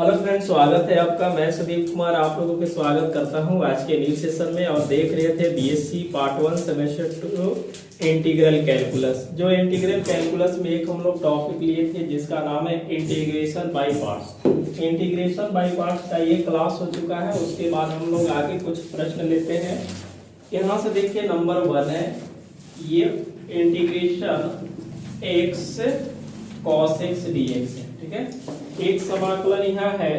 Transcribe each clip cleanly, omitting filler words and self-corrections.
Hello friends, स्वागत है आपका। मैं संदीप कुमार आप लोगों के स्वागत करता हूं आज के न्यू सेशन में। और देख रहे थे BSc part 1 semester 2 integral calculus. जो इंटीग्रल कैलकुलस में एक हम लोग टॉपिक लिए थे जिसका नाम है integration by parts. Integration by parts का ये क्लास हो चुका है। उसके बाद हम लोग आगे कुछ प्रश्न लेते हैं। यहाँ से देखिए नंबर 1 है ये integration x cos x dx है। ठीक है, एक समाकलन यहाँ है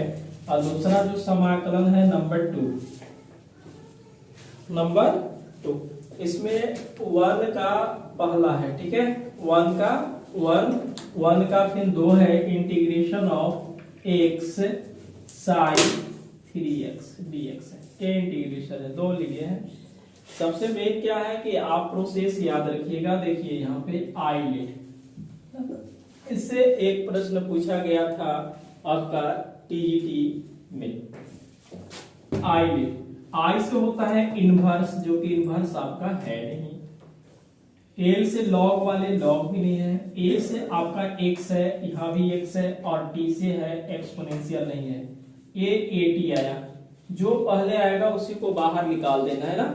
और दूसरा जो समाकलन है नंबर 2 इसमें 1 का पहला है। ठीक है, 1 का फिर 2 है integration of x sin 3x dx है। क्या इंटीग्रेशन है, 2 लिए हैं। सबसे मेन क्या है कि आप प्रोसेस याद रखिएगा। देखिए यहाँ पे आई लेट, इससे एक प्रश्न पूछा गया था आपका टीजीटी में। आई से होता है इनवर्स, जो कि इनवर्स आपका है नहीं। एल से लॉग वाले लॉग भी नहीं है। ए से आपका एक्स है, यहाँ भी एक्स है। और टी से है एक्सपोनेंशियल नहीं है। ए टी आया, जो पहले आएगा उसी को बाहर निकाल देना है ना।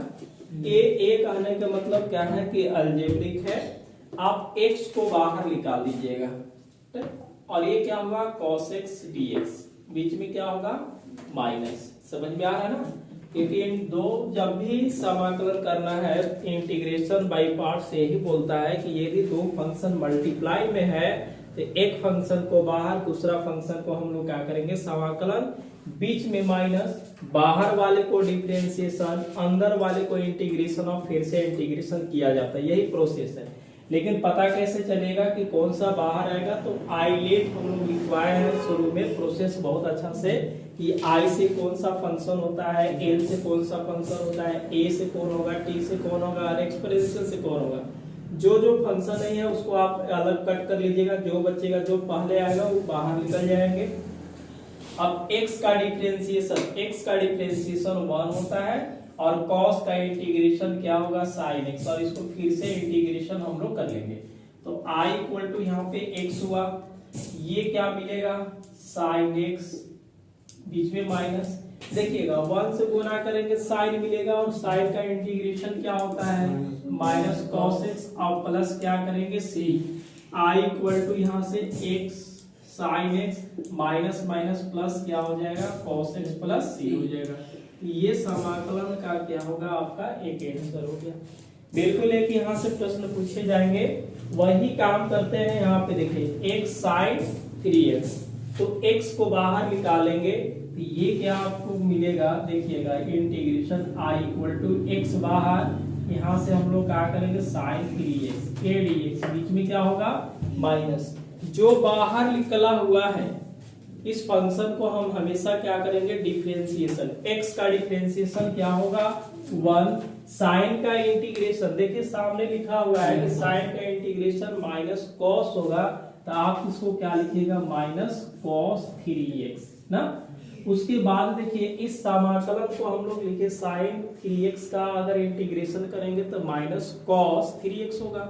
ए कहने का मतलब क्या है कि अलजेब्रिक है। आप x को बाहर निकाल दीजिएगा और ये क्या होगा cos x dx, बीच में क्या होगा माइनस। समझ में आ रहा है ना, क्योंकि इन दो जब भी समाकलन करना है इंटीग्रेशन बाय पार्ट से ही बोलता है कि यदि दो फंक्शन मल्टीप्लाई में है तो एक फंक्शन को बाहर दूसरा फंक्शन को हम लोग क्या करेंगे समाकलन, बीच में माइनस, बाहर वाले को डिफरेंशिएशन, अंदर वाले को इंटीग्रेशन और फिर से इंटीग्रेशन किया जाता है। यही प्रोसेस है। लेकिन पता कैसे चलेगा कि कौन सा बाहर आएगा, तो आई लेट हम लोग लिखवाए हैं शुरू में प्रोसेस बहुत अच्छा से कि आई से कौन सा फंक्शन होता है, एल से कौन सा फंक्शन होता है, ए से कौन होगा, टी से कौन होगा और एक्सपोनेंशियल से कौन होगा। जो जो फंक्शन नहीं है उसको आप अलग कट कर लीजिएगा, जो बचेगा जो पहले आएगा वो बाहर निकल जाएंगे। अब x का डिफरेंशिएशन 1 होता है और cos का इंटीग्रेशन क्या होगा sin x, और इसको फिर से इंटीग्रेशन हम लोग कर लेंगे। तो i इक्वल टू यहाँ पे x हुआ, ये क्या मिलेगा sin x, बीच में माइनस। देखिएगा 1 से गुना करेंगे sin मिलेगा और sin का इंटीग्रेशन क्या होता है माइनस cos x और प्लस क्या करेंगे c। i इक्वल टू यहाँ से x sin x minus minus plus क्या हो जाएगा cos x प्लस c हो जाएगा। ये समाकलन का क्या होगा आपका एक आंसर हो गया। बिल्कुल एक यहाँ से प्रश्न पूछे जाएंगे, वही काम करते हैं। यहाँ पे देखिए x sin 3x, तो x को बाहर निकालेंगे तो ये क्या आपको मिलेगा, देखिएगा integration i equal to x बाहर, यहाँ से हम लोग क्या करेंगे sin 3x a dx, बीच में क्या होगा माइनस। जो बाहर निकला हुआ है इस फंक्शन को हम हमेशा क्या करेंगे डिफरेंशिएशन। x का डिफरेंशिएशन क्या होगा 1, साइन का इंटीग्रेशन देखिए सामने लिखा हुआ है कि साइन का इंटीग्रेशन माइनस कॉस होगा, तो आप इसको क्या लिखिएगा माइनस cos 3x ना। उसके बाद देखिए इस समाकलन को हम लोग लिखे sin 3x का अगर इंटीग्रेशन करेंगे तो माइनस cos 3x होगा।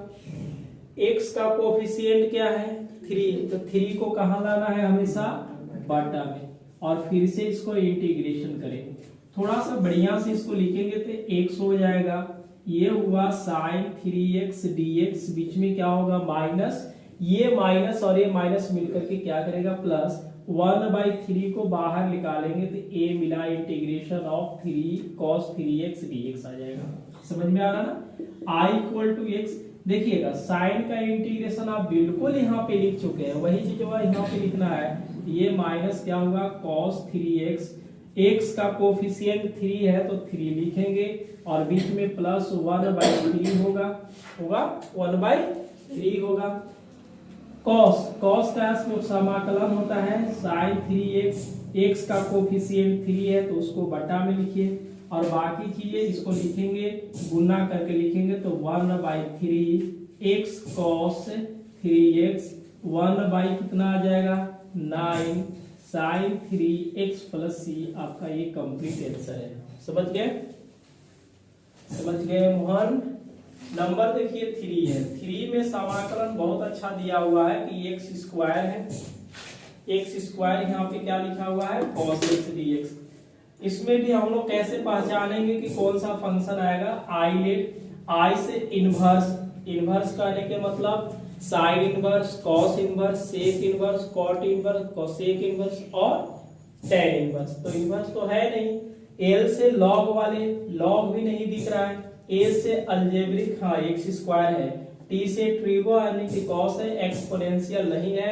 x का कोफिशिएंट क्या है 3, तो 3 को कहाँ लाना है हमेशा बाटा में, और फिर से इसको इंटीग्रेशन करेंगे। थोड़ा सा बढ़िया से इसको लिखेंगे तो x हो जाएगा, ये हुआ sin 3x dx, बीच में क्या होगा माइनस, ये माइनस और ये माइनस मिलकर के क्या करेगा प्लस, 1/3 को बाहर निकालेंगे तो a मिला integration of 3 cos 3x dx आ जाएगा। समझ में आ रहा ना। i इक्वल टू x, देखिएगा साइन का इंटीग्रेशन आप बिल्कुल यहाँ पे लिख चुके हैं, वही चीज यहाँ पे लिखना है। ये माइनस क्या होगा cos 3x, x का कोफिशिएंट 3 है तो 3 लिखेंगे और बीच में प्लस 1/3 होगा 1/3 होगा। cos का समाकलन होता है sin 3x, x का कोफिशिएंट 3 है तो उसको बटा में लिखिए और बाकी चीजें इसको लिखेंगे गुना करके लिखेंगे तो 1/3 x cos 3x 1 कितना आ जाएगा 9 sin 3x प्लस c, आपका ये कंप्लीट आंसर है। समझ गए मोहन। नंबर देखिए 3 है, 3 में समाकलन बहुत अच्छा दिया हुआ है कि x स्क्वायर है एक्स स्क्वायर यहाँ पे क्या लिखा हुआ है cos x dx। इसमें भी हम लोग कैसे पहचानेंगे कि कौन सा फंक्शन आएगा, आई से इनवर्स, इनवर्स करने के मतलब sine inverse, cos inverse, sec inverse, cot inverse, cosec inverse और टेन इनवर्स। तो इनवर्स तो है नहीं, एल से लॉग वाले, लॉग भी नहीं दिख रहा है, ए से अलजेब्रिक, हाँ एक्स स्क्वायर है, टी से ट्रिगो यानी कि कॉस है, एक्सपोनेंशियल नहीं है,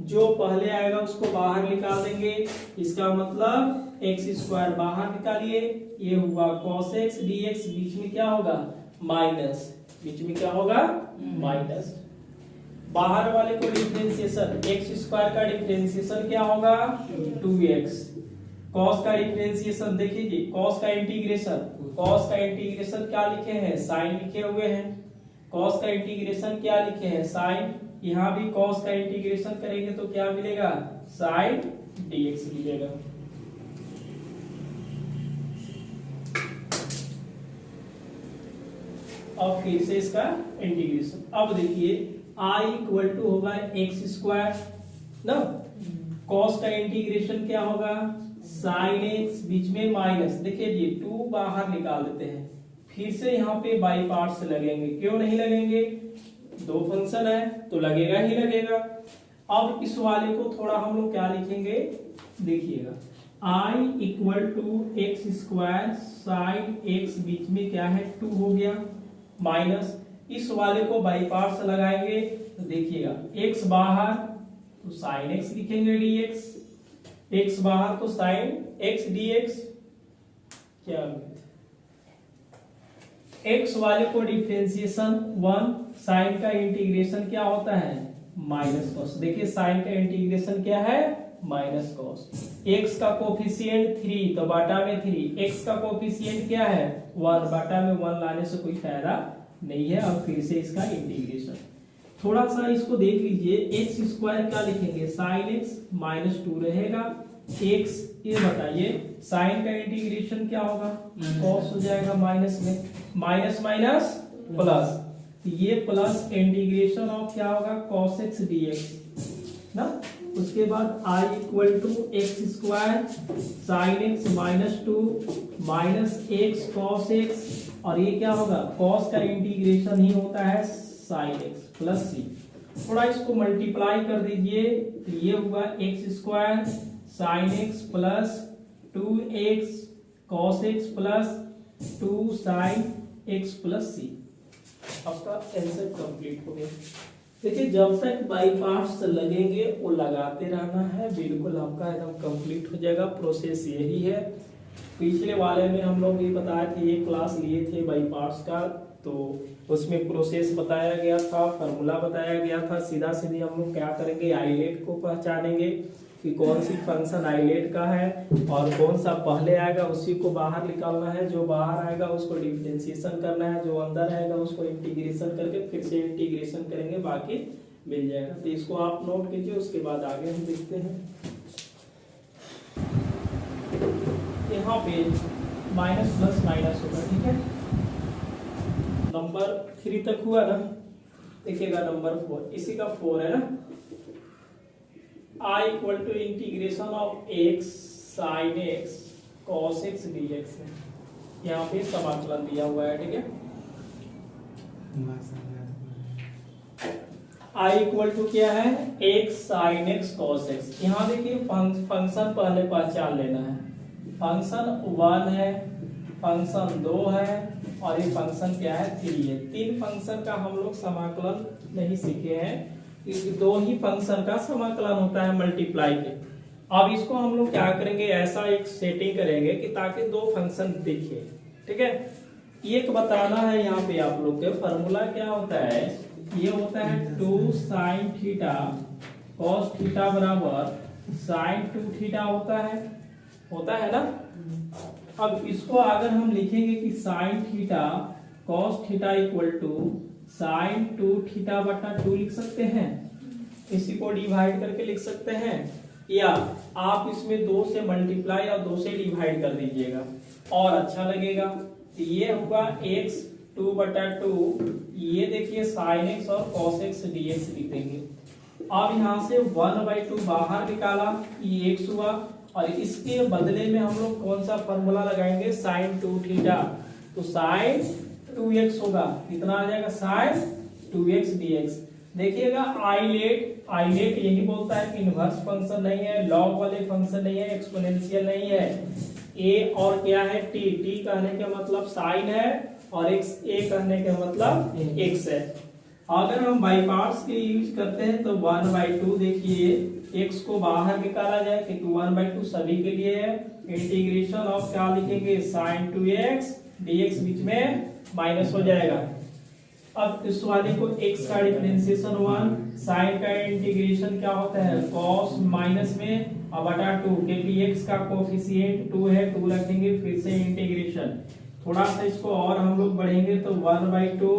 जो पहले आएगा उसको बाहर निकाल देंगे, इसका मतलब एक्स स्क्वायर बाहर निकालिए, ये हुआ cos x dx, बीच में क्या होगा माइनस, बीच में क्या होगा माइनस। बाहर वाले को डिफरेंशिएशन, एक्स स्क्वायर का डिफरेंशिएशन क्या होगा 2x, cos का डिफरेंशिएशन देखिए जी, cos का इंटीग्रेशन, cos का इंटीग्रेशन क्या लिखे हैं साइन लिखे हुए हैं, cos का इंटीग्रेशन क्या लिखे हैं साइन, यहाँ भी cos का इंटीग्रेशन करेंगे तो क्या मिलेगा sin dx मिलेगा। और फिर से इसका इंटीग्रेशन, अब देखिए i इक्वल टू होगा एक्स स्क्वायर ना, cos का इंटीग्रेशन क्या होगा sin x, बीच में माइनस, देखिए जी 2 बाहर निकाल देते हैं, फिर से यहाँ पे बाई पार्ट्स लगेंगे, क्यों नहीं लगेंगे, दो फंक्शन है तो लगेगा ही लगेगा। अब इस वाले को थोड़ा हम लोग क्या लिखेंगे देखिएगा, i equal to x square sine x, बीच में क्या है 2 हो गया, माइनस इस वाले को बाई पार्ट्स लगाएंगे तो देखिएगा x बाहर तो साइन x लिखेंगे dx, x बाहर तो साइन x dx, क्या x वाले को डिफरेंशिएशन 1, साइन का इंटीग्रेशन क्या होता है माइनस कॉस, देखिए साइन का इंटीग्रेशन क्या है माइनस कॉस, x का कोफिशिएंट 3 तो बाटा में 3, x का कोफिशिएंट क्या है 1, बाटा में 1 लाने से कोई फायदा नहीं है। अब फिर से इसका इंटीग्रेशन, थोड़ा सा इसको देख लीजिए, एक्स स्क्वायर क्या लिखेंगे साइन एक्स माइनस 2 रहेगा, एक्स ये बताइए साइन का इंटीग्रेशन क्या होगा कॉस हो जाएगा माइनस में, माइनस माइनस प्लस, ये प्लस इंटीग्रेशन ऑफ क्या होगा cos x dx ना, उसके बाद i equal to x square sine x minus 2 minus x cos x, और ये क्या होगा cos का इंटीग्रेशन ही होता है sin x प्लस c, थोड़ा इसको मल्टीप्लाई कर दीजिए तो ये हुआ x square sine x plus 2x cos x plus 2 sin x plus c, आपका आंसर कंप्लीट हो गया। देखिए जब तक बाई पार्ट्स लगेंगे वो लगाते रहना है, बिल्कुल आपका एकदम कंप्लीट हो जाएगा, प्रोसेस यही है। पिछले वाले में हम लोग ये बताया थे, एक क्लास लिए थे बाई पार्ट्स का, तो उसमें प्रोसेस बताया गया था, फार्मूला बताया गया था, सीधा सीधी हम लोग क्या करेंगे आइलेट को पहचानेंगे कि कौन सी फंक्शन आइलेट का है और कौन सा पहले आएगा उसी को बाहर निकालना है, जो बाहर आएगा उसको डिफरेंशिएशन करना है, जो अंदर आएगा उसको इंटीग्रेशन करके फिर से इंटीग्रेशन करेंगे, बाकी मिल जाएगा। तो इसको आप नोट कीजिए, उसके बाद आगे हम देखते हैं। यहाँ पे माइनस प्लस माइनस होगा, ठीक है, नंबर 3 तक हुआ ना, देखिएगा नंबर 4, इसी का 4 है ना, i equal to integration of x sin x cos x dx है, यहाँ पे समाकलन दिया हुआ है, ठीक है। i इक्वल टू क्या है x sin x cos x, यहाँ देखिए फंक्शन पहले पहचान लेना है, फंक्शन 1 है, फंक्शन 2 है और ये फंक्शन क्या है 3 है। 3 फंक्शन का हम लोग समाकलन नहीं सीखे हैं, क्योंकि 2 ही फंक्शन का समाकलन होता है मल्टीप्लाई के। अब इसको हम लोग क्या करेंगे, ऐसा एक सेटिंग करेंगे कि ताकि 2 फंक्शन दिखे, ठीक है। एक बताना है यहाँ पे आप लोग के, फॉर्मूला क्या होता है, ये होता है 2 sin थीटा cos थीटा बराबर sin 2 थीटा होता है ना। अब इसको अगर हम लिखेंगे कि sin theta cos theta equal to sin 2 theta बटा 2 लिख सकते हैं, इसी को डिवाइड करके लिख सकते हैं, या आप इसमें 2 से मल्टीप्लाई और 2 से डिवाइड कर दीजिएगा और अच्छा लगेगा। तो ये होगा x 2 बटा 2, ये देखिए sin x और cos x dx लिख देंगे, अब यहाँ से 1/2 बाहर निकाला, ये x हुआ, और इसके बदले में हम लोग कौन सा फॉर्मूला लगाएंगे, sin 2 थीटा। तो sin 2x होगा, कितना आ जाएगा, sin 2x dx। देखिएगा आइलेट यही बोलता है कि इनवर्स फंक्शन नहीं है, लॉग वाले फंक्शन नहीं है, एक्सपोनेंशियल नहीं है। a और क्या है, t कहने का मतलब साइन है, और x a कहने का मतलब x है। अगर हम बाई पार्ट्स के यूज करते हैं तो 1/2, देखिए x को बाहर निकाला जाए क्योंकि 1/2 सभी के लिए है। इंटीग्रेशन ऑफ क्या लिखेंगे, sin 2x dx, बीच में माइनस हो जाएगा। अब इस वाले को x का डिफरेंशिएशन 1, sin का इंटीग्रेशन क्या होता है, cos माइनस में और बटा 2, क्योंकि x का कोफिशिएंट 2 है, 2 रखेंगे, फिर से इंटीग्रेशन। थोड़ा सा इसको और हम लोग बढ़ेंगे तो 1/2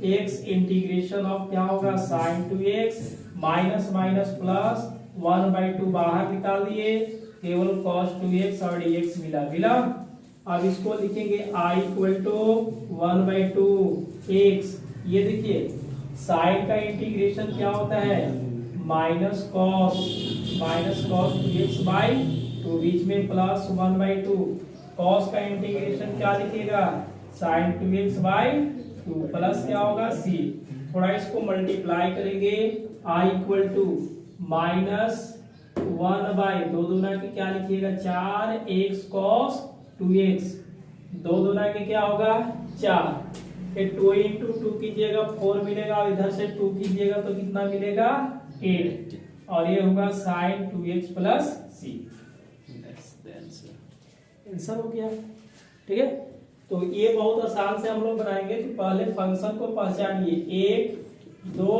x इंटीग्रेशन ऑफ क्या होगा, sin 2x minus minus plus 1/2 बाहर निकाल दिए, केवल cos 2x और dx मिला। अब इसको लिखेंगे i इक्वल टू 1/2 x। ये देखिए sin का इंटीग्रेशन क्या होता है, माइनस cos 2x बाई 2, बीच में प्लस 1/2। cos का इंटीग्रेशन क्या लिखेगा, sin 2x बाई 2 प्लस क्या होगा c। थोड़ा इसको मल्टीप्लाई करेंगे, i इक्वल टू माइनस 1/2 दूना के क्या लिखिएगा, 4x cos 2x, 2 दूना के क्या होगा 4, 2 इंटू 2 कीजिएगा 4 मिलेगा, और इधर से 2 कीजिएगा तो कितना मिलेगा 8, और ये होगा sin 2x plus c। Answer हो गया, ठीक है। तो ये बहुत आसान से हम लोग बनाएंगे। तो पहले फंक्शन को पहचानिए, 1 2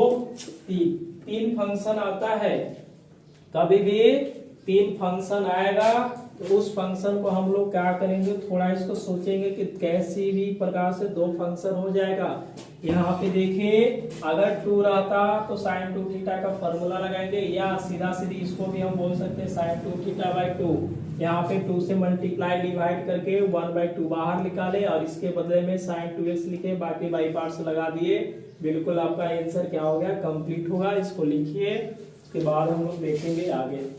3 फंक्शन आता है, कभी भी 3 फंक्शन आएगा तो उस फंक्शन को हम लोग क्या करेंगे, थोड़ा इसको सोचेंगे कि कैसी भी प्रकार से 2 फंक्शन हो जाएगा। यहाँ पे देखिए अगर 2 रहता तो sin 2 थीटा का फॉर्मूला लगाएंगे, या सीधा सीधी इसको भी हम बोल सकते हैं sin 2 थीटा बाई 2। यहाँ पे 2 से मल्टीप्लाई डिवाइड करके 1/2 बाहर निकाले, और इसके बदले में sin 2x लिखे, बाकी बाई पार्ट्स लगा दिए। बिल्कुल आपका आंसर क्या हो गया, कंप्लीट होगा। इसको लिखिए, उसके बाद हम लोग देखेंगे आगे।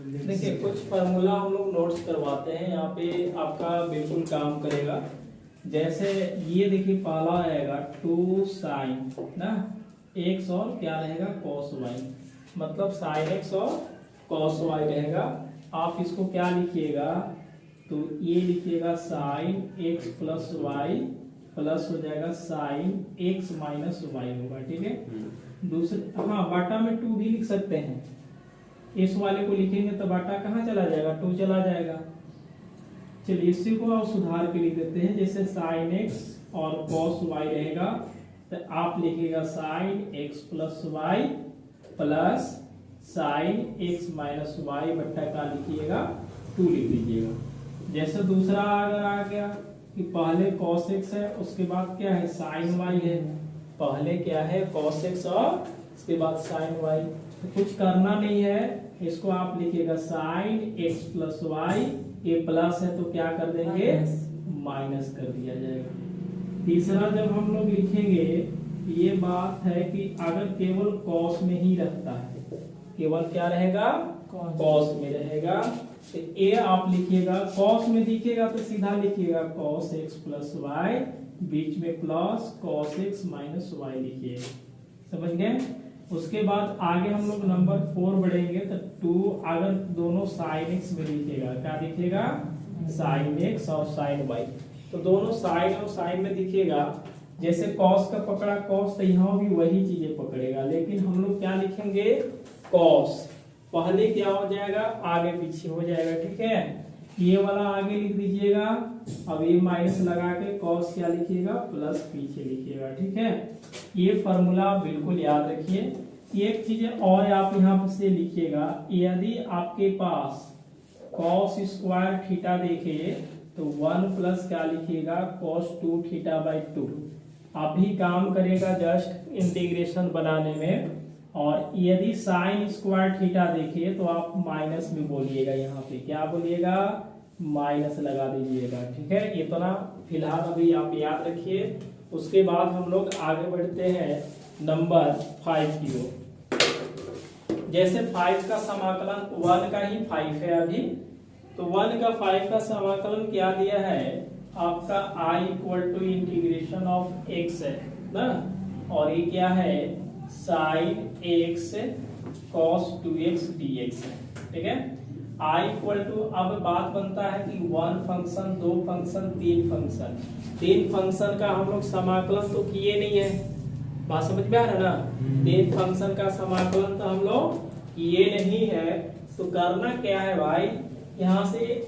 देखिए कुछ फार्मूला हम लोग नोट्स करवाते हैं, यहाँ पे आपका बिल्कुल काम करेगा। जैसे ये देखिए पहला रहेगा 2 sin ना x और क्या रहेगा cos y, मतलब sin x और cos y रहेगा। आप इसको क्या लिखिएगा, तो ये लिखिएगा sin x plus y plus हो जाएगा sin x माइनस y होगा, ठीक है। दूसरे हाँ बाटा में 2 भी लिख सकते हैं, इस वाले को लिखेंगे तो बाटा कहाँ चला जाएगा, 2 चला जाएगा। चलिए इसी को आप सुधार के लिख देते हैं, जैसे sin x और cos y रहेगा तो आप लिखिएगा sin x plus y plus sin x minus y बट्टा का लिखिएगा 2 लिख दीजिएगा। जैसे दूसरा अगर आ गया कि पहले cos x है, उसके बाद क्या है sin y है, पहले क्या है cos x और उसके बाद sin y। तो कुछ करना नहीं है, इसको आप लिखिएगा sin x प्लस y, ये प्लस है तो क्या कर देंगे माइनस कर दिया जाएगा। तीसरा जब हम लोग लिखेंगे, ये बात है कि अगर केवल cos में ही रहता है, केवल क्या रहेगा cos में रहेगा, तो ये आप लिखिएगा। cos में दिखेगा तो सीधा लिखिएगा cos x प्लस y, बीच में plus cos x minus y लिखिएगा, समझ गए। उसके बाद आगे हम लोग नंबर 4 बढ़ेंगे तो 2 अगर दोनों sin x में दिखेगा, क्या दिखेगा sin x और sin y, तो दोनों sin और sin में दिखेगा। जैसे cos का पकड़ा cos, तो यहाँ भी वही चीजें पकड़ेगा, लेकिन हम लोग क्या लिखेंगे cos, पहले क्या हो जाएगा आगे पीछे हो जाएगा, ठीक है। ये वाला आगे लिख दीजिएगा, अब ये माइनस लगा के cos क्या लिखिएगा प्लस पीछे लिखिएगा, ठीक है। ये फॉर्मूला बिल्कुल याद रखिए। एक चीज और आप यहाँ से लिखिएगा, यदि आपके पास cos स्क्वायर थीटा देखिए तो 1 प्लस क्या लिखिएगा cos 2 थीटा बाई 2। अभी काम करेगा जस्ट इंटीग्रेशन बनाने में। और यदि साइन स्क्वायर थीटा देखिए तो आप माइनस में बोलिएगा, यहाँ पे क्या बोलिएगा माइनस लगा दीजिएगा, ठीक है। इतना फिलहाल अभी आप याद रखिए। उसके बाद हम लोग आगे बढ़ते हैं। नंबर 5 की ओर। जैसे 5 का समाकलन 1 का ही 5 है अभी, तो 1 का 5 का समाकलन क्या दिया है आपका i equal to integration of x है ना, और ये क्या है sign x cos 2x dx है, ठीक है। i इक्वल टू, अब बात बनता है कि 1 फंक्शन, 2 फंक्शन, 3 फंक्शन, 3 फंक्शन का हम लोग समाकलन तो किए नहीं है, बात समझ में आ रहा है ना। 3 फंक्शन का समाकलन तो हम लोग किए नहीं है, तो करना क्या है भाई, यहाँ से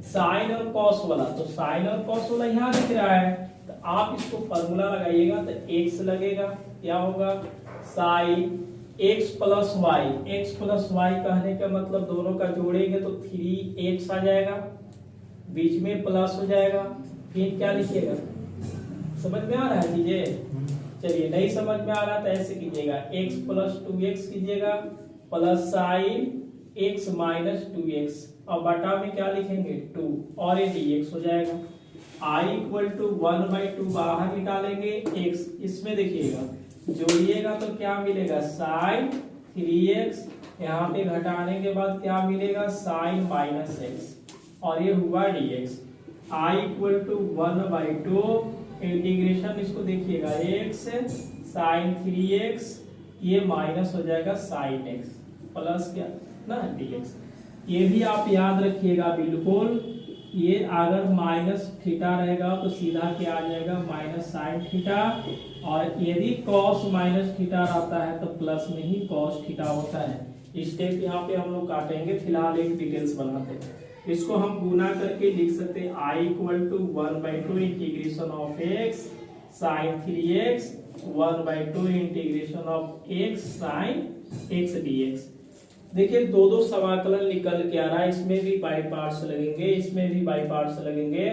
साइन और कॉस वाला, तो साइन और कॉस वाला यहाँ दिख रहा है, तो आप इसको फॉर्मूला लगाइएगा तो x लगेगा, क्या होगा sine x plus y, x plus y कहने का मतलब दोनों का जोड़ेंगे तो 3x आ जाएगा, बीच में प्लस हो जाएगा, फिर क्या लिखिएगा, समझ में आ रहा है चीजें। चलिए नहीं समझ में आ रहा तो ऐसे कीजिएगा, x प्लस 2x कीजिएगा plus sign x minus 2x, और बटा में क्या लिखेंगे 2, और ये dx हो जाएगा। i इक्वल टू 1/2 बाहर निकालेंगे, x इसमें देखिएगा जोड़िएगा तो क्या मिलेगा साइन 3x, यहाँ पे घटाने के बाद क्या मिलेगा साइन माइनस x, और ये हुआ dx। i equal to 1/2 integration, इसको देखिएगा x साइन 3x, ये माइनस हो जाएगा साइन x प्लस क्या ना dx। ये भी आप याद रखिएगा बिल्कुल, ये अगर माइनस थीटा रहेगा तो सीधा क्या आ जाएगा माइनस साइन थीटा, और यदि कॉस माइनस थीटा आता है तो प्लस में ही कॉस थीटा होता है। स्टेप यहाँ पे हम लोग काटेंगे, फिलहाल एक डिटेल्स बनाते हैं। इसको हम गुना करके लिख सकते हैं i equal to 1/2 integration of x sine 3x 1/2 integration of x sine x dx। देखिए दो समाकलन निकल के आ रहा है, इसमें भी बाई पार्ट्स लगेंगे, इसमें भी बाई पार्ट्स लगेंगे,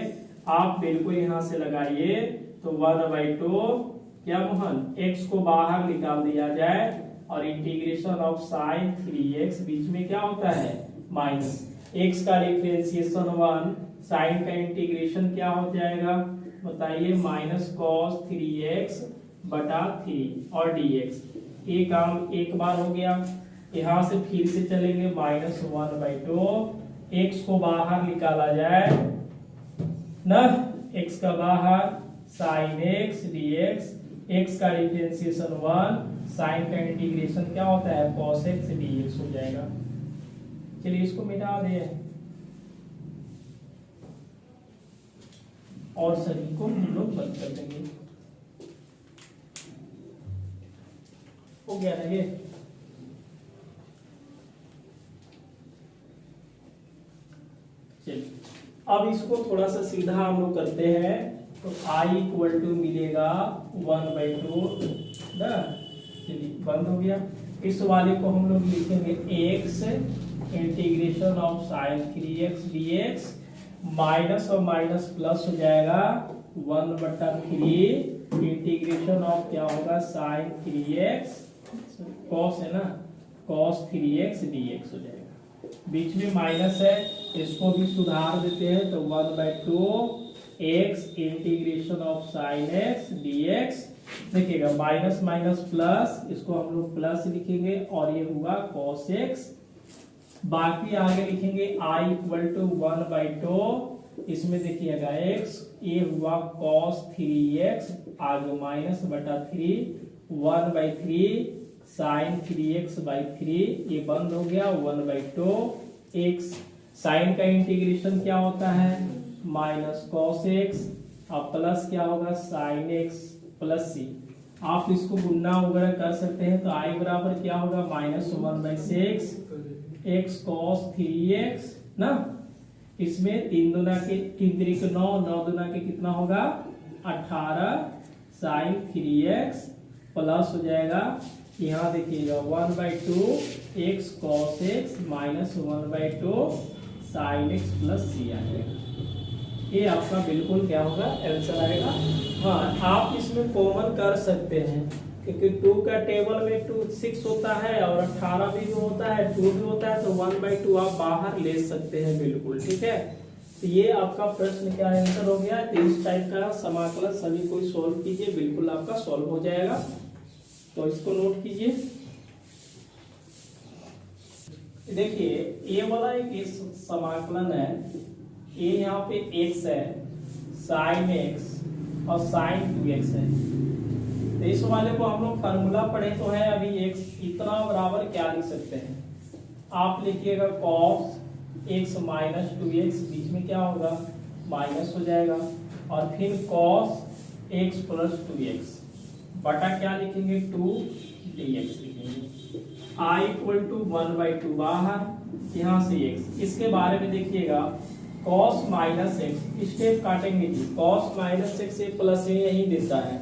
आप बिल्कुल यहाँ से लगाइए तो 1/2 क्या मोहन x को बाहर निकाल दिया जाए, और इंटीग्रेशन ऑफ साइन 3x, बीच में क्या होता है माइनस, x का डिफरेंशिएशन 1, साइन का इंटीग्रेशन क्या हो जाएगा बताइए माइनस कॉस 3x बटा 3 और dx। ये काम एक बार हो गया, यहाँ से फिर से चलेंगे माइनस 1/2, x को बाहर निकाला जाए ना, x का बाहर साइन x dx, x का डिफरेंशिएशन 1, साइन का इंटीग्रेशन क्या होता है cos x dx हो जाएगा। चलिए इसको मिटा दे और सभी को हम लोग बंद कर देंगे, हो गया ना ये। चलिए अब इसको थोड़ा सा सीधा हम लोग करते हैं, तो i इक्वल टू मिलेगा 1/2 ना, चलिए बंद हो गया। इस वाले को हम लोग लिखेंगे x integration of sine 3x dx, minus और माइनस प्लस हो जाएगा 1/3 इंटीग्रेशन ऑफ क्या होगा साइन 3x कॉस है ना, cos 3x dx हो जाएगा, बीच में माइनस है, इसको भी सुधार देते हैं तो 1/2 x integration of sine x dx, देखिएगा माइनस माइनस प्लस, इसको हम लोग प्लस लिखेंगे, और ये हुआ cos x, बाकी आगे लिखेंगे i इक्वल टू 1/2, इसमें देखिएगा x, ये हुआ cos 3x, आगे माइनस बटा 3, 1/3 साइन 3x/3, ये बंद हो गया 1/2 x, साइन का इंटीग्रेशन क्या होता है माइनस cos x, और प्लस क्या होगा साइन x प्लस c, आप इसको गुणा वगैरह कर सकते हैं, तो i बराबर क्या होगा माइनस 1/6 x cos 3x ना, इसमें 3 दूना के 3 3 9, 9 दूना के कितना होगा 18 साइन 3x प्लस हो जाएगा, यहाँ देखिएगा 1/2 x cos x minus 1/2 sine x plus c आ जाएगा। ये आपका बिल्कुल क्या होगा आंसर आएगा। हाँ आप इसमें कॉमन कर सकते हैं, क्योंकि 2 का टेबल में 2 6 होता है और 18 भी होता है, 2 भी होता है, तो 1/2 आप बाहर ले सकते हैं बिल्कुल, ठीक है। तो ये आपका प्रश्न क्या आंसर हो गया। तो इस टाइप का समाकलन सभी कोई सॉल्व कीजिए, बिल्कुल आपका सॉल्व हो जाएगा। तो तो इसको नोट कीजिए। देखिए ये वाला एक समाकलन है, ये यहाँ पे x है, साइन x और साइन 2x है। तो इस वाले को हम लोग फार्मूला पढ़े तो है अभी, x इतना बराबर क्या लिख सकते हैं, आप लिखिएगा cos x माइनस 2x, बीच में क्या होगा माइनस हो जाएगा, और फिर cos x प्लस 2x बटा क्या लिखेंगे 2dx लिखेंगे। I इक्वल टू 1/2 बाहर, यहाँ से x। इसके बारे में देखिएगा cos माइनस x, स्टेप काटेंगे जी, cos माइनस x से प्लस यही देता है,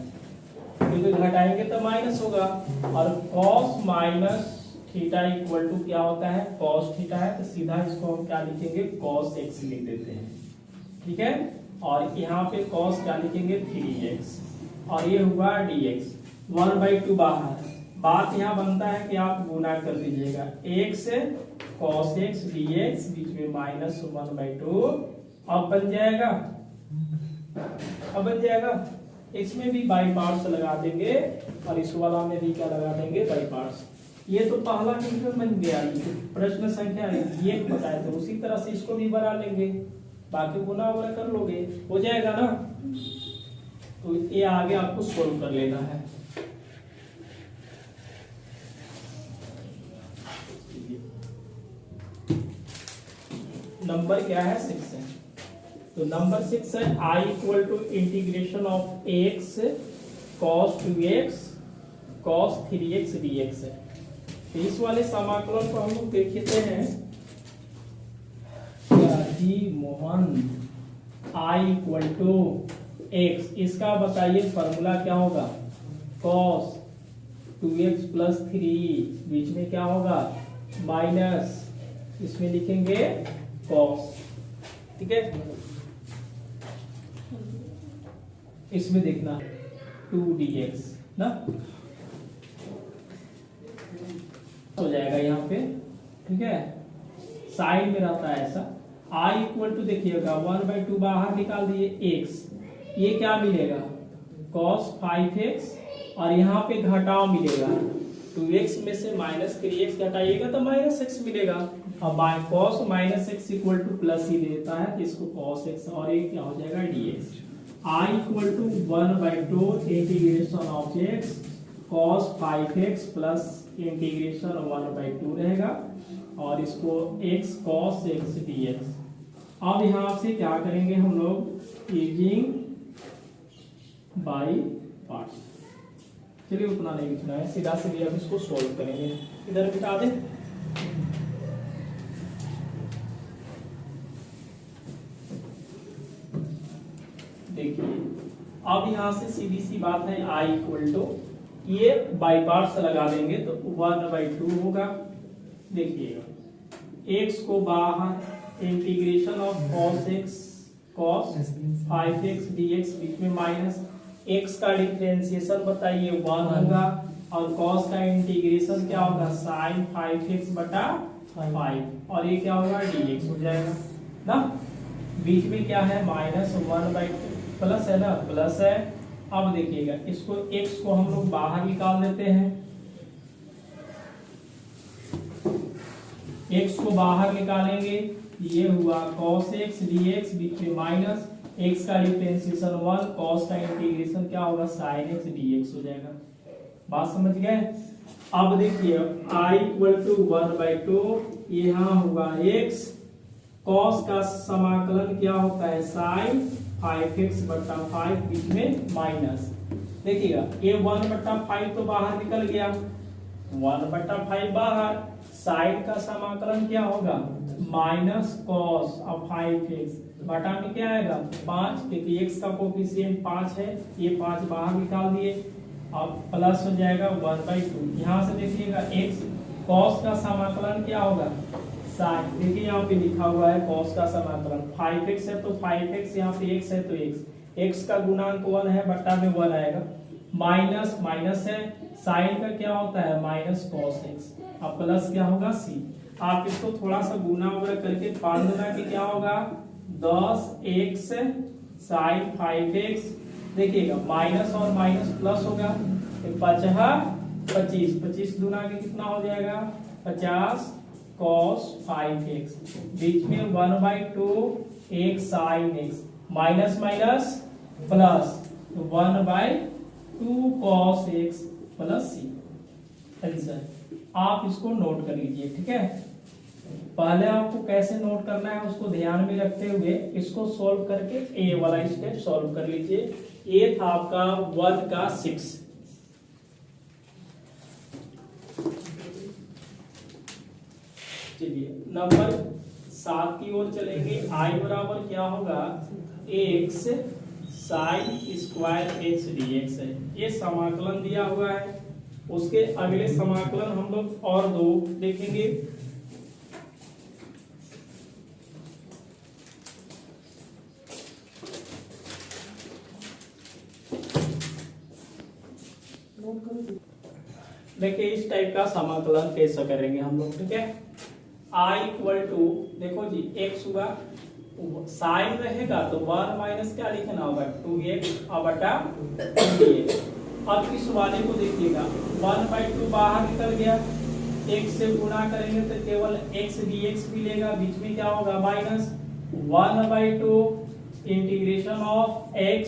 क्योंकि घटाएंगे तो माइनस होगा, और cos minus theta equal to क्या होता है cos थीटा है, तो सीधा इसको हम क्या लिखेंगे cos x लिख देते हैं, ठीक है। और यहाँ पे cos क्या लिखेंगे 3x, और ये हुआ dx, 1/2 बाहर। बात यहाँ बनता है कि आप गुना कर दीजिएगा, x cos x dx, बीच में माइनस 1/2, अब बन जाएगा, अब बन जाएगा, इसमें भी बाई पार्ट्स लगा देंगे और इस वाला में भी क्या लगा देंगे बाई पार्ट्स। ये तो पहला क्वेश्चन बन गया, प्रश्न संख्या ये बताए थे, उसी तरह से इसको भी बना लेंगे, बाकी गुना वगैरह कर लोगे, हो जाएगा ना। तो ये आगे आपको सोल्व कर लेना है। नंबर क्या है 6 है, तो नंबर 6 है I equal to integration of x cos 2x cos 3x dx है। तो इस वाले समाकलन को हम लोग देखते हैं, जी Mohan I equal to x, इसका बताइए फॉर्मूला क्या होगा, cos 2x प्लस 3, बीच में क्या होगा माइनस, इसमें लिखेंगे cos, ठीक है। इसमें देखना 2dx ना हो जाएगा यहाँ पे, ठीक है, साइन में रहता है ऐसा। I इक्वल टू देखिएगा 1/2 बाहर निकाल दिए x, ये क्या मिलेगा cos 5x, और यहाँ पे घटाव मिलेगा 2x में से माइनस 3x घटाइएगा तो माइनस x मिलेगा। अब cos minus x equal to plus ही देता है, तो इसको cos x, और ये क्या हो जाएगा dx। I equal to 1/2 integration of x cos 5x plus integration 1/2 रहेगा, और इसको x cos x dx। अब यहाँ से क्या करेंगे हम लोग, यूजिंग बाई पार्ट्स। चलिए उतना नहीं लिखना है, सीधा सीधे अब इसको सोल्व करेंगे, इधर बिठा दें। देखिए अब यहाँ से सीधी सी बात है, I इक्वल टू ये बाई पार्ट्स लगा देंगे तो 1/2 होगा। देखिएगा x को बाहर, integration of cos x cos 5x dx, बीच में माइनस, x का डिफरेंशिएशन बताइए 1 होगा, और cos का इंटीग्रेशन क्या होगा sin 5x बटा 5, और ये क्या होगा dx हो जाएगा ना। बीच में क्या है माइनस 1/2, प्लस है ना, प्लस है। अब देखिएगा इसको x को हम लोग बाहर निकाल देते हैं, x को बाहर निकालेंगे, ये हुआ cos x dx, बीच में माइनस, x का डिफरेंशिएशन 1, cos का इंटीग्रेशन क्या होगा sin x dx हो जाएगा। बात समझ गए। अब देखिए I इक्वल टू 1/2, यहाँ हुआ x, cos का समाकलन क्या होता है sin 5x बटा 5, बीच में माइनस। देखिएगा ये 1/5 तो बाहर निकल गया, 1/5 बाहर, साइन का समाकलन क्या होगा माइनस cos अब 5x बटा में क्या आएगा 5, क्योंकि x का कोफिशिएंट 5 है, ये 5 बाहर निकाल दिए, अब प्लस हो जाएगा 1/2। यहाँ से देखिएगा x, cos का समाकलन क्या होगा साइन, देखिए यहाँ पे लिखा हुआ है cos का समाकलन 5x है तो 5x, यहाँ पे x है तो x का गुणांक 1 है, बट्टा में 1 आएगा, माइनस माइनस है, साइन का क्या होता है माइनस cos x, अब प्लस क्या होगा c। आप इसको थोड़ा सा गुना वगैरह करके 5 गुना के क्या होगा 10x sin 5x, देखिएगा माइनस और माइनस प्लस होगा, 5 25, 25 दूना के कितना हो जाएगा 50 cos 5x, बीच में 1/2 एक sin x, minus minus plus 1/2 cos x plus c। Answer आप इसको नोट कर लीजिए, ठीक है। पहले आपको कैसे नोट करना है उसको ध्यान में रखते हुए इसको सॉल्व करके ए वाला स्टेप सॉल्व कर लीजिए। ये था आपका 1 का 6। चलिए नंबर 7 की ओर चलेंगे। i बराबर क्या होगा x sin square x dx है, ये समाकलन दिया हुआ है। उसके अगले समाकलन हम लोग और दो देखेंगे। देखिए इस टाइप का समाकलन कैसे करेंगे हम लोग, ठीक है। i इक्वल टू देखो जी x हुआ, साइन रहेगा तो 1 माइनस क्या लिखना होगा 2x बटा 2dx। अब इस वाले को देखिएगा 1/2 बाहर निकल गया, x से गुणा करेंगे तो केवल x dx मिलेगा, बीच में क्या होगा minus 1/2 integration of x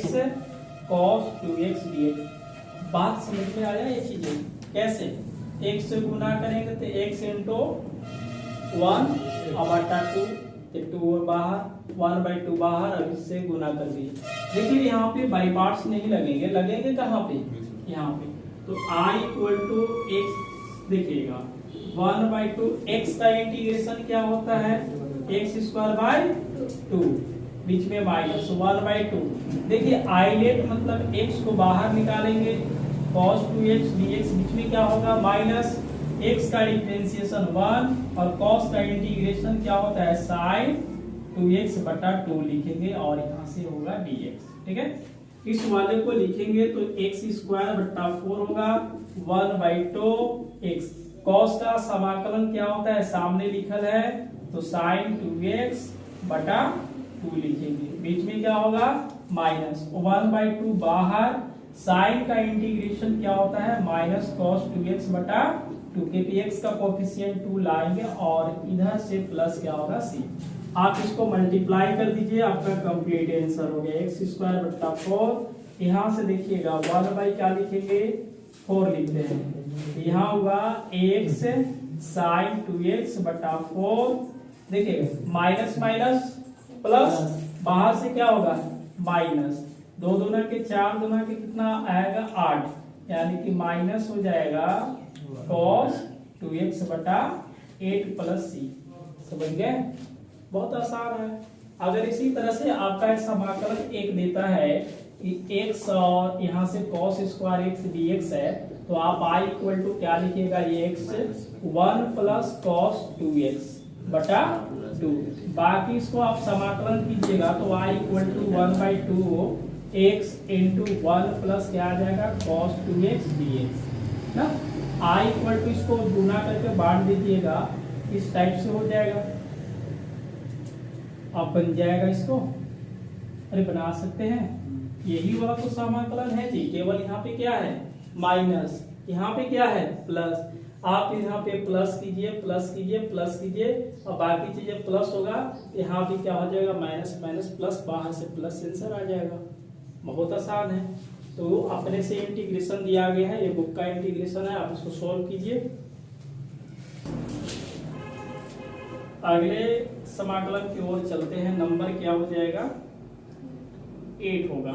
cos 2x dx। बात समझ में आया ये चीजें कैसे, x से गुणा करेंगे तो x इंटू 1/2 2 बाहर 1/2 बाहर, अब इससे गुणा कर दिए। देखिए यहाँ पे बाई पार्ट्स नहीं लगेंगे, लगेंगे कहाँ पे यहाँ पे। तो i इक्वल टू x देखिएगा 1/2 x का इंटीग्रेशन क्या होता है x²/2, बीच में माइनस 1/2। देखिए आइलेट मतलब x को बाहर निकालेंगे, cos 2x dx बीच में क्या होगा माइनस x का डिफरेंशिएशन 1 और cos का इंटीग्रेशन क्या होता है sin 2x बटा 2 लिखेंगे और यहाँ से होगा dx, ठीक है। इस वाले को लिखेंगे तो x²/4 होगा 1/2x। cos का समाकलन क्या होता है सामने लिखल है तो sin 2x बटा 2 लिखेंगे, बीच में क्या होगा माइनस 1/2 बाहर, साइन का इंटीग्रेशन क्या होता है माइनस cos 2x बटा 2 के x का कोफिशिएंट 2 लाएंगे और इधर से प्लस क्या होगा c। आप इसको मल्टीप्लाई कर दीजिए, आपका कंप्लीट आंसर हो गया x²/4। यहाँ से देखिएगा 1 क्या लिखेंगे 4 लिखते हैं, यहाँ होगा x sin 2x बटा 4। देखिए माइनस माइनस प्लस, बाहर से क्या होगा माइनस, 2 दूना के 4 दूना के कितना आएगा 8, यानी कि माइनस हो जाएगा cos 2x बटा 8 प्लस c। समझ गए, बहुत आसान है। अगर इसी तरह से आपका समाकलन एक देता है कि x और यहाँ से cos स्क्वायर x dx है, तो आप i इक्वल टू क्या लिखिएगा ये x 1 प्लस cos 2x बटा 2। बाकी इसको आप समाकलन कीजिएगा तो y equal to 1/2 x into 1 plus क्या आ जाएगा cos 2x dx ना। i इक्वल टू इसको गुना करके बांट दीजिएगा, इस टाइप से हो जाएगा, अब बन जाएगा इसको। अरे बना सकते हैं, यही वाला तो समाकलन है जी, केवल यहाँ पे क्या है माइनस, यहाँ पे क्या है प्लस। आप यहाँ पे प्लस कीजिए प्लस कीजिए प्लस कीजिए और बाकी चीजें प्लस होगा, यहाँ भी क्या हो जाएगा माइनस माइनस प्लस, बाहर से प्लस आंसर आ जाएगा। बहुत आसान है। तो अपने से इंटीग्रेशन दिया गया है, ये बुक का इंटीग्रेशन है, आप इसको सॉल्व कीजिए। अगले समाकलन की ओर चलते हैं। नंबर क्या हो जाएगा 8 होगा।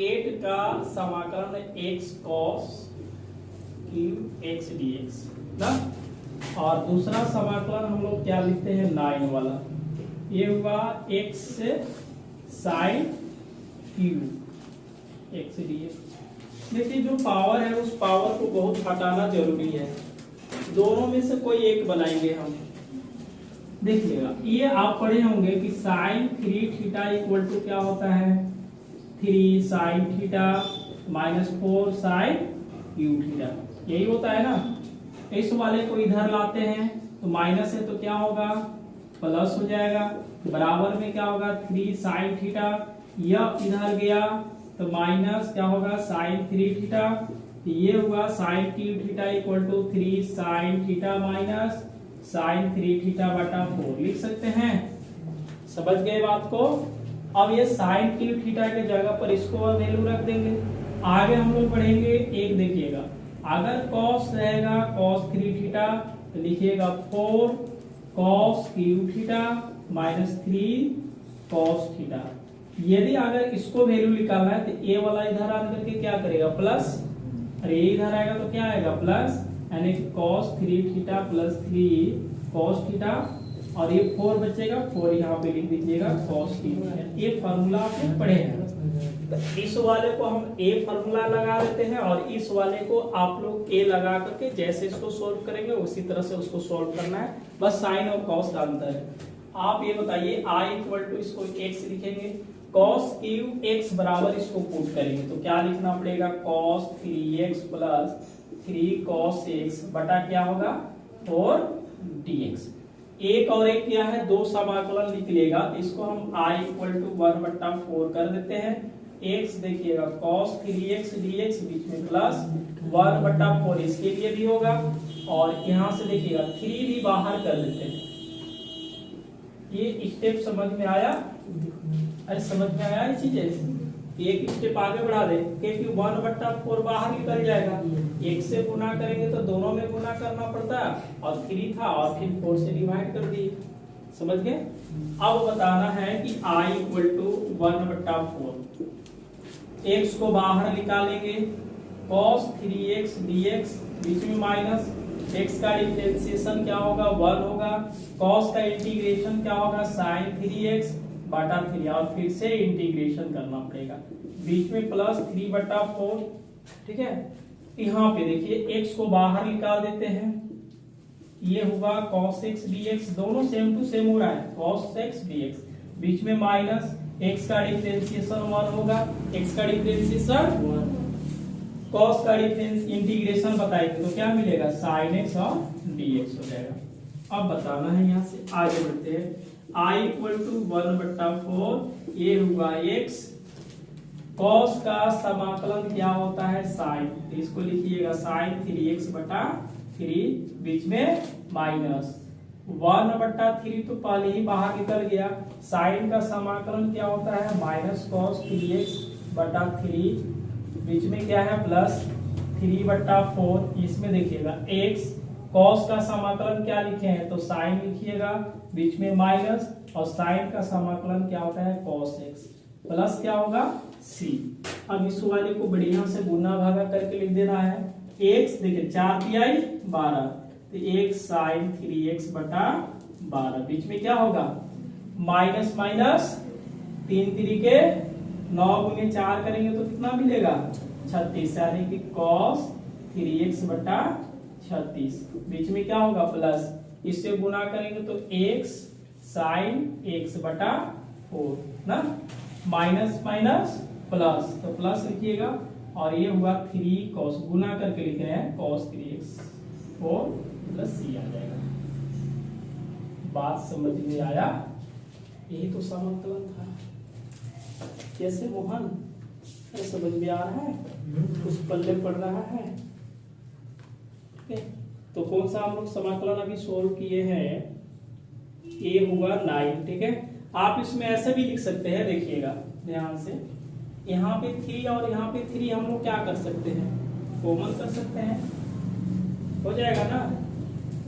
8 का समाकलन x cos cube x dx ना, और दूसरा समाकलन हम लोग क्या लिखते हैं 9 वाला, ये हुआ x sin cube x dx। देखिए जो पावर है उस पावर को बहुत हटाना जरूरी है, दोनों में से कोई एक बनाएंगे हम। देखिएगा ये आप पढ़े होंगे कि साइन 3 थीटा इक्वल टू क्या होता है 3 sine theta minus 4 sine cube theta, यही होता है ना। इस वाले को इधर लाते हैं तो माइनस है तो क्या होगा प्लस हो जाएगा, बराबर में क्या होगा 3 साइन थीटा, यह इधर गया तो माइनस क्या होगा साइन 3 थीटा, तो ये हुआ sine cube theta equal to 3 sine theta minus sine 3 theta बटा 4 लिख सकते हैं। समझ गए बात को। अब ये साइन क्यूब थीटा के जगह पर इसको वैल्यू रख देंगे। आगे हम लोग बढ़ेंगे। एक देखिएगा, अगर कॉस रहेगा कॉस 3 थीटा तो लिखिएगा 4 cos cube theta minus 3 cos theta. यदि अगर इसको वैल्यू निकालना है तो ए वाला इधर आकर के क्या करेगा प्लस, और ये इधर आएगा तो क्या आएगा प्लस, यानी कि cos 3 theta plus 3 cos theta, और ये 4 बचेगा, 4 यहाँ पे लिख दीजिएगा cos थीटा। ये फार्मूला आपने पढ़े हैं। तो इस वाले को हम ए फार्मूला लगा देते हैं और इस वाले को आप लोग ए लगा करके जैसे इसको सोल्व करेंगे उसी तरह से उसको सोल्व करना है, बस साइन और कॉस का अंतर है। आप ये बताइए i इक्वल टू इसको x लिखेंगे, cos क्यूब x बराबर इसको पुट करेंगे तो क्या लिखना पड़ेगा cos 3x plus 3 cos x बटा क्या होगा 4 dx। एक और एक क्या है, दो समाकलन निकलेगा, इसको हम i इक्वल टू 1/4 कर देते हैं। x देखिएगा cos 3x dx बीच में प्लस 1/4 इसके लिए भी होगा, और यहाँ से देखिएगा 3 भी बाहर कर देते हैं। ये स्टेप समझ में आया? अरे समझ में आया ये चीजें? एक स्टेप आगे बढ़ा दे, क्योंकि 1/4 बाहर निकल जाएगा। एक से गुना करेंगे तो दोनों में गुना करना पड़ता है, और 3 था और फिर 4 से डिवाइड कर दिए। समझ गए? अब बताना है कि i इक्वल टू 1/4, x को बाहर निकालेंगे, cos 3x dx बीच में माइनस, x का डिफरेंशिएशन क्या होगा 1 होगा, cos का इंटीग्रेशन क्या होगा sin 3x बटा 3, और फिर से इंटीग्रेशन करना पड़ेगा, बीच में प्लस 3/4। ठीक है, यहाँ पे देखिए x को बाहर निकाल देते हैं, ये होगा cos x dx, दोनों सेम टू सेम हो रहा है, cos x dx बीच में माइनस, x का डिफरेंशिएशन 1 होगा, x का डिफरेंशिएशन 1, cos का डिफरेंस इंटीग्रेशन बताएंगे तो क्या मिलेगा sin x और dx हो जाएगा। अब बताना है, यहाँ से आगे बढ़ते हैं। i इक्वल टू 1/4, ये हुआ x, cos का समाकलन क्या होता है sin, इसको लिखिएगा sin 3x बटा 3 बीच में माइनस 1/3 तो पहले ही बाहर निकल गया। sin का समाकलन क्या होता है माइनस cos 3x बटा 3 बीच में क्या है प्लस 3/4। इसमें देखिएगा x, cos का समाकलन क्या लिखे हैं तो sin लिखिएगा, बीच में माइनस, और sin का समाकलन क्या होता है cos x, प्लस क्या होगा c। अब इस वाले को बढ़िया से गुना भागा करके लिख देना है। x देखिए 4 तिहाई 12, तो 1 sin 3x बटा 12 बीच में क्या होगा माइनस माइनस 3 तिरिके 9 गुने 4 करेंगे तो कितना मिलेगा 36, यानी कि cos 3x बटा 36 बीच में क्या होगा प्लस, इससे गुना करेंगे तो x sin x बटा 4 ना, माइनस माइनस प्लस, तो प्लस लिखिएगा, और ये हुआ 3 cos, गुना करके लिख रहे हैं cos 3x 4 प्लस c आ जाएगा। बात समझ में आया? यही तो समाकलन था। कैसे मोहन, समझ में आ रहा है? कुछ पल्ले पड़ रहा है? तो कौन सा हम लोग समाकलन अभी सोल्व किए हैं, ए हुआ 9। ठीक है, आप इसमें ऐसे भी लिख सकते हैं, देखिएगा ध्यान से, यहाँ पे 3 और यहाँ पे 3 हम लोग क्या कर सकते हैं कॉमन कर सकते हैं, हो जाएगा ना,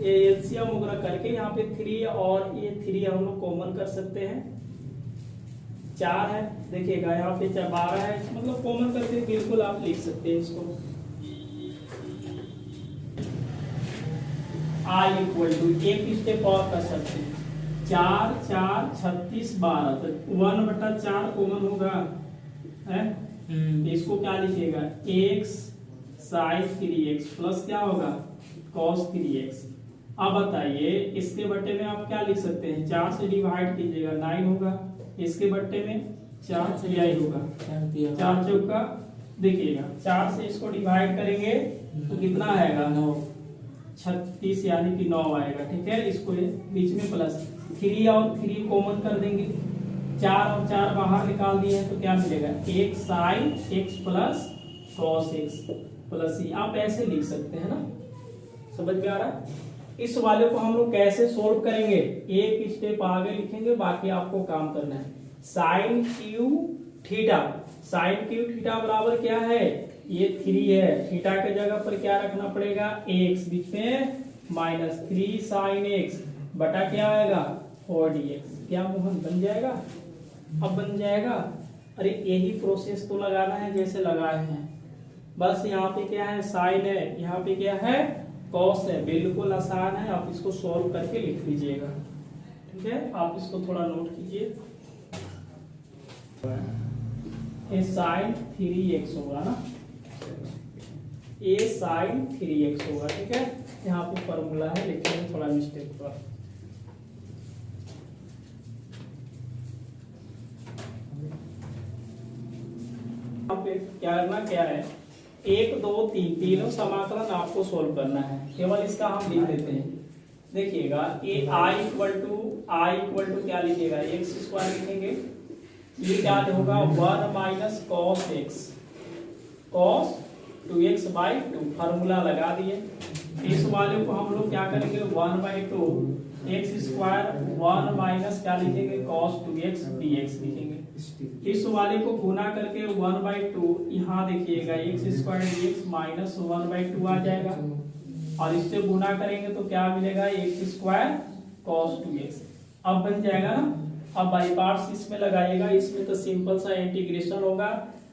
ये एलसीएम वगैरह करके यहाँ पे 3 और ये 3 हम लोग कॉमन कर सकते हैं। 4 है देखिएगा, यहाँ पे 12 है, मतलब कॉमन करके बिल्कुल आप लिख सकते हैं इसको। i इक्वल टू एक स्टेप और कर सकते हैं, 4 4 36 12, तो 1/4 कॉमन होगा है, इसको क्या लिखिएगा x sin 3x प्लस क्या होगा cos 3x। अब बताइए इसके बट्टे में आप क्या लिख सकते हैं, 4 से डिवाइड कीजिएगा 9 होगा, इसके बट्टे में 4 से आई होगा, 4 चौका देखिएगा 4 से इसको डिवाइड करेंगे तो कितना आएगा 9, 36 यानी कि 9 आएगा। ठीक है, इसको बीच में प्लस 3 और 3 कॉमन कर देंगे, 4 और 4 बाहर निकाल दिए हैं तो क्या मिलेगा 1 sin x plus cos x plus e, आप ऐसे लिख सकते हैं ना, समझ में आ रहा है। इस वाले को हम लोग कैसे सोल्व करेंगे, एक स्टेप आगे लिखेंगे, बाकी आपको काम करना है। Sine cube theta, sine cube theta बराबर क्या है, ये 3 है, थीटा के जगह पर क्या रखना पड़ेगा, x, बीच में माइनस 3 साइन x बटा क्या आएगा 4dx। क्या मोहन बन जाएगा, अब बन जाएगा। अरे यही प्रोसेस तो लगाना है जैसे लगाए हैं, बस यहाँ पे क्या है साइन है, यहाँ पे क्या है कॉस है, बिल्कुल आसान है। आप इसको सॉल्व करके लिख लीजिएगा, ठीक है। आप इसको थोड़ा नोट कीजिए, ये साइन 3x होगा ना, ये साइन 3x होगा, ठीक है। यहाँ पे फॉर्मूला है, लिखने में थोड़ा मिस्टेक हुआ। यहाँ पे क्या करना क्या है, 1 2 3 तीनों समाकलन आपको सोल्व करना है, केवल इसका हम लिख देते हैं। देखिएगा ये आई इक्वल टू क्या लिखिएगा, एक्स स्क्वायर लिखेंगे, ये क्या होगा 1 minus cos x, cos 2x by 2, formula लगा दिए। इस वाले को हम लोग क्या करेंगे 1/2 एक्स स्क्वायर 1 माइनस क्या लिखेंगे cos 2x dx लिखेंगे। इस वाले को गुना करके 1/2, यहाँ देखिएगा एक्स स्क्वायर dx माइनस 1/2 आ जाएगा, और इससे गुना करेंगे तो क्या मिलेगा एक्स स्क्वायर cos 2x। अब बन जाएगा ना। अब बाई पार्ट्स इसमें लगाइएगा, इसमें तो सिंपल सा इंटीग्रेशन होगा,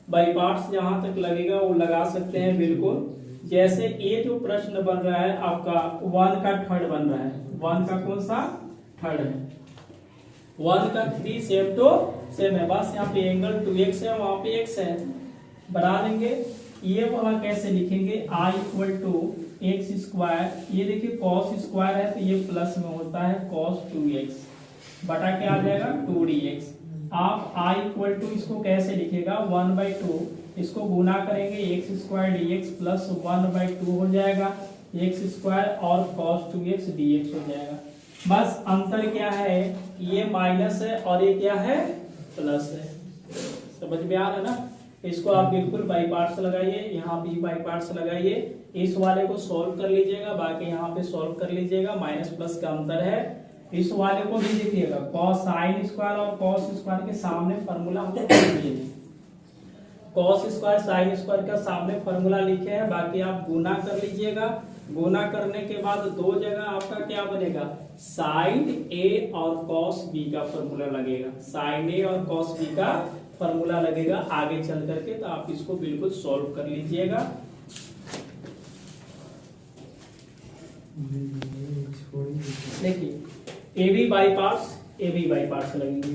बाई पार्ट्स जहां तक लगेगा वो लगा सकते हैं बिल्कुल। जैसे ये जो प्रश्न बन रहा है आपका 1 का थर्ड बन रहा है, 1 का कौन सा थर्ड है, 1 का 3 सेम टू सेम है, बस यहाँ पे एंगल 2x है, वहां पे x है, बना लेंगे। ये वाला कैसे लिखेंगे, i equal to x square, ये देखिए cos स्क्वायर है तो ये प्लस में होता है cos 2x बटा क्या आ जाएगा 2dx। आप i इक्वल टू इसको कैसे लिखेगा 1/2, इसको गुना करेंगे एक्स स्क्वायर dx प्लस 1/2 हो जाएगा एक्स स्क्वायर और cos 2x dx हो जाएगा। बस अंतर क्या है, ये माइनस है और ये क्या है प्लस है, समझ में आ रहा है ना। इसको आप बिल्कुल बाई पार्ट्स लगाइए, यहाँ भी बाई पार्ट्स लगाइए, इस वाले को सॉल्व कर लीजिएगा, बाकी यहाँ पे सॉल्व कर लीजिएगा, माइनस प्लस का अंतर है। इस वाले को भी देखिएगा cos साइन स्क्वायर और cos स्क्वायर के सामने फॉर्मूला हमको लिखिए, cos स्क्वायर साइन स्क्वायर का सामने फॉर्मूला लिखे हैं, बाकी आप गुना कर लीजिएगा। गुना करने के बाद दो जगह आपका क्या बनेगा साइन ए और cos b का फॉर्मूला लगेगा, साइन ए और cos b का फॉर्मूला लगेगा आगे चल करके, तो आप इसको बिल्कुल सॉल्व कर लीजिएगा। देखिए ए बी बाई पार्ट्स लगेंगे।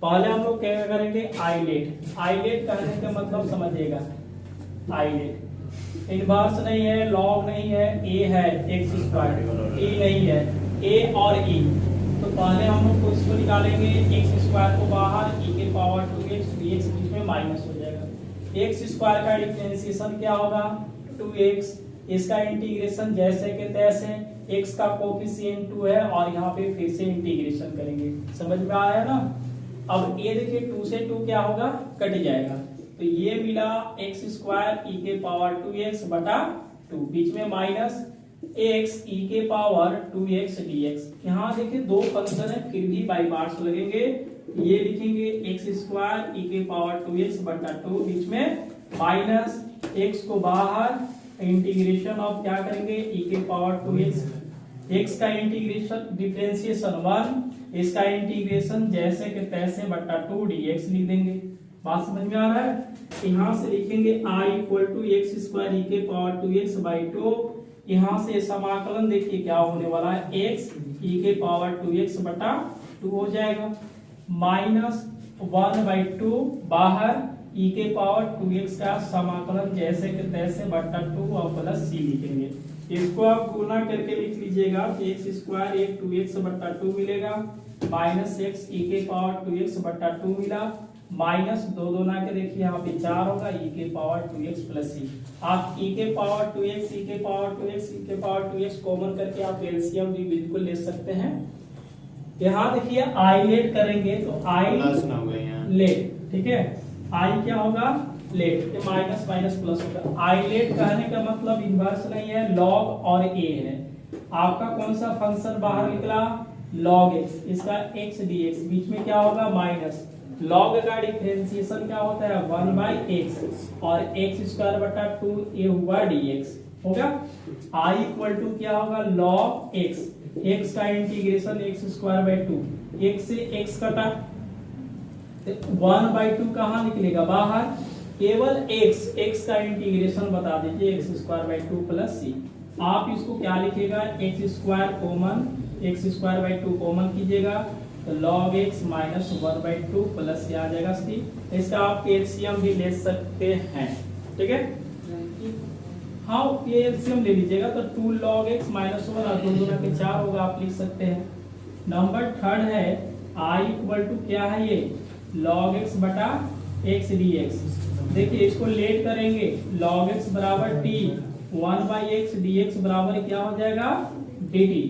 पहले हम लोग क्या करेंगे आइलेट कहने का मतलब समझिएगा, आइलेट इनवर्स नहीं है, लॉग नहीं है, ए है एक्स स्क्वायर, ई नहीं है, ए और ई। तो पहले हम लोग को इसको निकालेंगे, एक्स स्क्वायर को बाहर, ई के पावर 2x dx बीच में माइनस हो जाएगा। एक्स स्क्वायर का डिफरेंशिएशन क्या होगा 2x, इसका इंटीग्रेशन जैसे के तैसे, x का कोफिशिएंट 2 है और यहाँ पे फिर से इंटीग्रेशन करेंगे, समझ में आया ना। अब ये देखिए 2 से 2 क्या होगा कट जाएगा, तो ये मिला एक्स स्क्वायर ई के पावर 2x बटा 2, बीच में माइनस x ई के पावर 2x dx। यहाँ देखिए दो फंक्शन है फिर भी बाई पार्ट्स लगेंगे, ये लिखेंगे एक्स स्क्वायर ई के पावर 2x बटा 2, बीच में माइनस x को बाहर, इंटीग्रेशन ऑफ क्या करेंगे ई के पावर 2x, x का इंटीग्रेशन डिफरेंशिएशन 1, इसका इंटीग्रेशन जैसे के तैसे बटा 2 dx लिख देंगे। बात समझ में आ रहा है। यहाँ से लिखेंगे i equal to x square e के पावर 2x बाई 2, यहाँ से समाकलन देखिए क्या होने वाला है x ई के पावर 2x बटा 2 हो जाएगा, माइनस 1/2 बाहर ई के पावर 2x का समाकलन जैसे के तैसे बटा 2 और प्लस c लिखेंगे। इसको आप गुना करके लिख लीजिएगा, एक्स स्क्वायर एक 2x बटा 2 मिलेगा, माइनस एक्स ई के पावर 2x बटा 2 मिला, माइनस 2 दूना के देखिए यहाँ पे 4 होगा, ई के पावर 2x प्लस c। आप ई के पावर 2x ई के पावर 2x ई के पावर 2x कॉमन करके आप एलसीएम भी बिल्कुल ले सकते हैं। यहाँ देखिए आइलेट करेंगे तो आई लेट, ठीक है, आई क्या होगा लेट, ये माइनस माइनस प्लस होगा। आई लेट कहने का मतलब इनवर्स नहीं है, लॉग और ए है। आपका कौन सा फंक्शन बाहर निकला, लॉग एक्स, इसका एक्स डी एक्स, बीच में क्या होगा माइनस, लॉग का डिफरेंशिएशन क्या होता है 1/x और एक्स स्क्वायर बटा 2a हुआ dx होगा। i इक्वल टू क्या होगा log x, x का integration x square by 2, x से x कटा 1/2 कहाँ निकलेगा बाहर, केवल x का इंटीग्रेशन बता दीजिए x square by 2 plus c। आप इसको क्या लिखेगा x square common, x square by 2 common कीजिएगा तो log x minus 1/2 plus c आ जाएगा c। इसका आप एलसीएम भी ले सकते हैं, ठीक है। हाँ ये एलसीएम ले लीजिएगा तो 2 log x माइनस 1 और 2 गुना के 4 होगा, आप लिख सकते हैं। नंबर थर्ड है i इक्वल टू क्या है ये log x बटा x dx। देखिए इसको लेट करेंगे, log x बराबर t 1/x dx बराबर क्या हो जाएगा dt।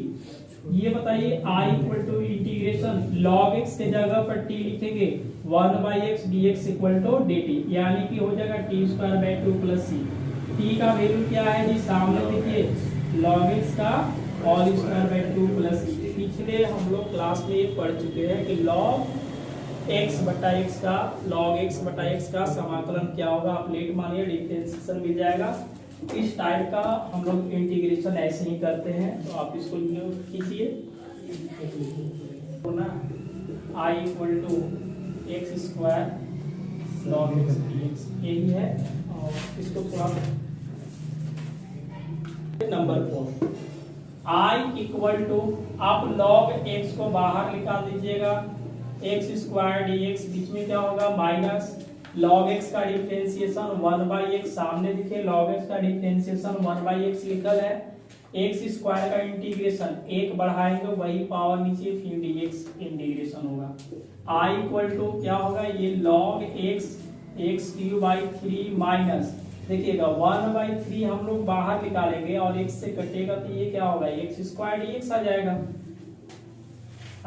ये बताइए i equal to integration log x के जगह पर t लिखेंगे 1/x dx equal to dt, यानी कि हो जाएगा t square by 2 plus c। t का वैल्यू क्या है जी सामने देखिए log x का whole square by 2 plus c। पिछले हम लोग क्लास में ये पढ़ चुके हैं कि log x बटा x का log x बटा x का समाकलन क्या होगा, आप लेट मानिए डिफरेंशिएशन मिल जाएगा। इस टाइप का हम लोग इंटीग्रेशन ऐसे ही करते हैं, तो आप इसको नोट कीजिए ना, i equal to x square log x dx यही है। और इसको थोड़ा नंबर 4 i इक्वल टू, आप log x को बाहर निकाल दीजिएगा, एक्स स्क्वायर dx बीच में क्या होगा माइनस log x का डिफरेंशिएशन 1/x, सामने दिखे log x का डिफरेंशिएशन 1/x लिखल है, एक्स स्क्वायर का इंटीग्रेशन एक बढ़ाएंगे वही पावर नीचे फिर dx इंटीग्रेशन होगा। i इक्वल टू क्या होगा ये log x x cube by 3 minus, देखिएगा 1/3 हम लोग बाहर निकालेंगे और x से कटेगा तो ये क्या होगा एक्स स्क्वायर dx आ जाएगा,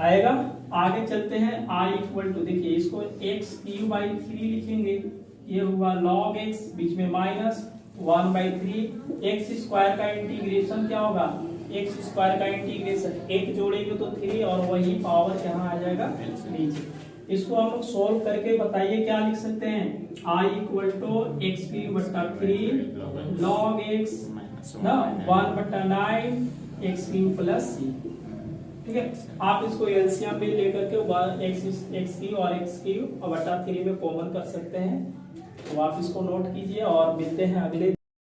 आएगा। आगे चलते हैं i इक्वल टू, देखिए इसको x क्यूब बाई 3 लिखेंगे, ये हुआ log x बीच में माइनस 1/3, एक्स स्क्वायर का इंटीग्रेशन क्या होगा एक्स स्क्वायर का इंटीग्रेशन एक जोड़ेंगे तो 3 और वही पावर यहाँ आ जाएगा नीचे। इसको हम लोग सोल्व करके बताइए क्या लिख सकते हैं, i equal to x cube बटा 3 log x ना 1/9 एक्स क्यूब प्लस c, ठीक है। आप इसको एलसीएम में लेकर के एक्स क्यू और एक्स क्यू और बटा 3 में कॉमन कर सकते हैं, तो आप इसको नोट कीजिए और मिलते हैं अगले